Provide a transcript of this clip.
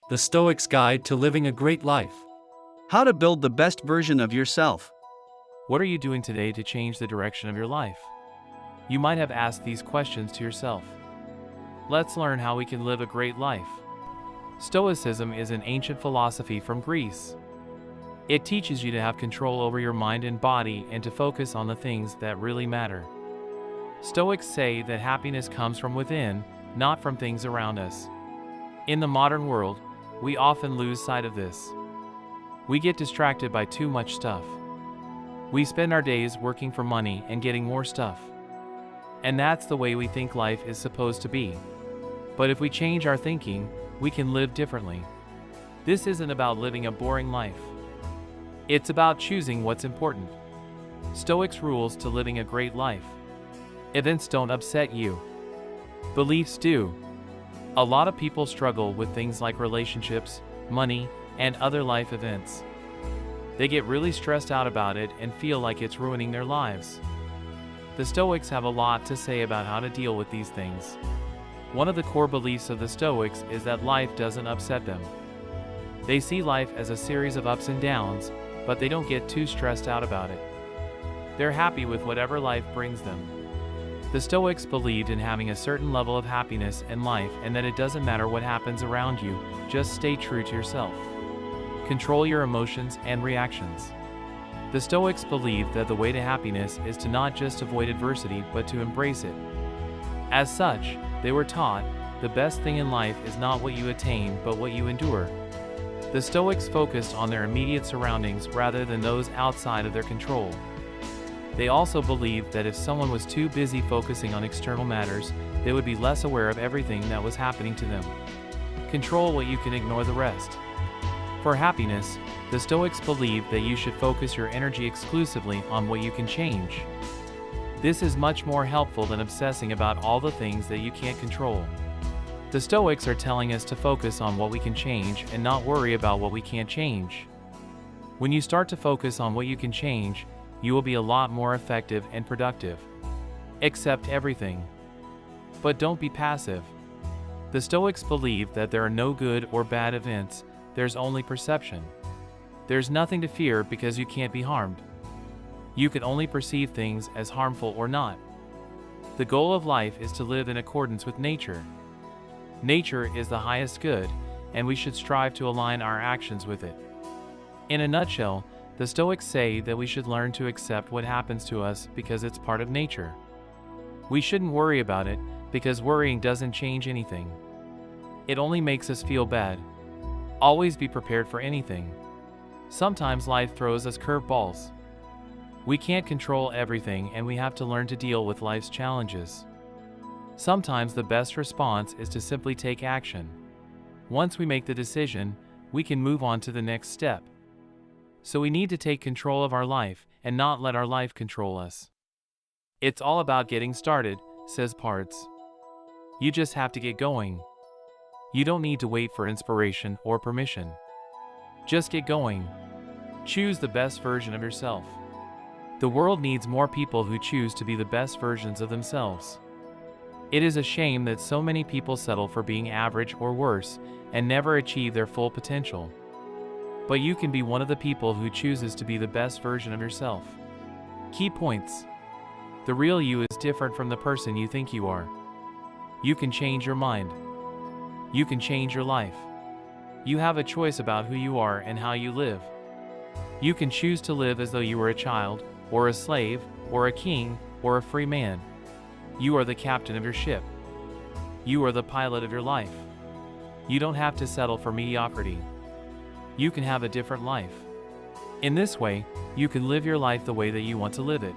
The Stoics' Guide to Living a Great Life. How to build the best version of yourself. What are you doing today to change the direction of your life? You might have asked these questions to yourself. Let's learn how we can live a great life. Stoicism is an ancient philosophy from Greece. It teaches you to have control over your mind and body and to focus on the things that really matter. Stoics say that happiness comes from within, not from things around us. In the modern world, we often lose sight of this. We get distracted by too much stuff. We spend our days working for money and getting more stuff. And that's the way we think life is supposed to be. But if we change our thinking, we can live differently. This isn't about living a boring life. It's about choosing what's important. Stoics' rules to living a great life. Events don't upset you. Beliefs do. A lot of people struggle with things like relationships, money, and other life events. They get really stressed out about it and feel like it's ruining their lives. The Stoics have a lot to say about how to deal with these things. One of the core beliefs of the Stoics is that life doesn't upset them. They see life as a series of ups and downs, but they don't get too stressed out about it. They're happy with whatever life brings them. The Stoics believed in having a certain level of happiness in life and that it doesn't matter what happens around you, just stay true to yourself. Control your emotions and reactions. The Stoics believed that the way to happiness is to not just avoid adversity but to embrace it. As such, they were taught, the best thing in life is not what you attain but what you endure. The Stoics focused on their immediate surroundings rather than those outside of their control. They also believed that if someone was too busy focusing on external matters, they would be less aware of everything that was happening to them. Control what you can, ignore the rest. For happiness, the Stoics believed that you should focus your energy exclusively on what you can change. This is much more helpful than obsessing about all the things that you can't control. The Stoics are telling us to focus on what we can change and not worry about what we can't change. When you start to focus on what you can change, you will be a lot more effective and productive. Accept everything. But don't be passive. The Stoics believe that there are no good or bad events, there's only perception. There's nothing to fear because you can't be harmed. You can only perceive things as harmful or not. The goal of life is to live in accordance with nature. Nature is the highest good, and we should strive to align our actions with it. In a nutshell, the Stoics say that we should learn to accept what happens to us because it's part of nature. We shouldn't worry about it because worrying doesn't change anything. It only makes us feel bad. Always be prepared for anything. Sometimes life throws us curveballs. We can't control everything and we have to learn to deal with life's challenges. Sometimes the best response is to simply take action. Once we make the decision, we can move on to the next step. So we need to take control of our life and not let our life control us. It's all about getting started, says Parts. You just have to get going. You don't need to wait for inspiration or permission. Just get going. Choose the best version of yourself. The world needs more people who choose to be the best versions of themselves. It is a shame that so many people settle for being average or worse and never achieve their full potential. But you can be one of the people who chooses to be the best version of yourself. Key points. The real you is different from the person you think you are. You can change your mind. You can change your life. You have a choice about who you are and how you live. You can choose to live as though you were a child, or a slave, or a king, or a free man. You are the captain of your ship. You are the pilot of your life. You don't have to settle for mediocrity. You can have a different life. In this way, you can live your life the way that you want to live it.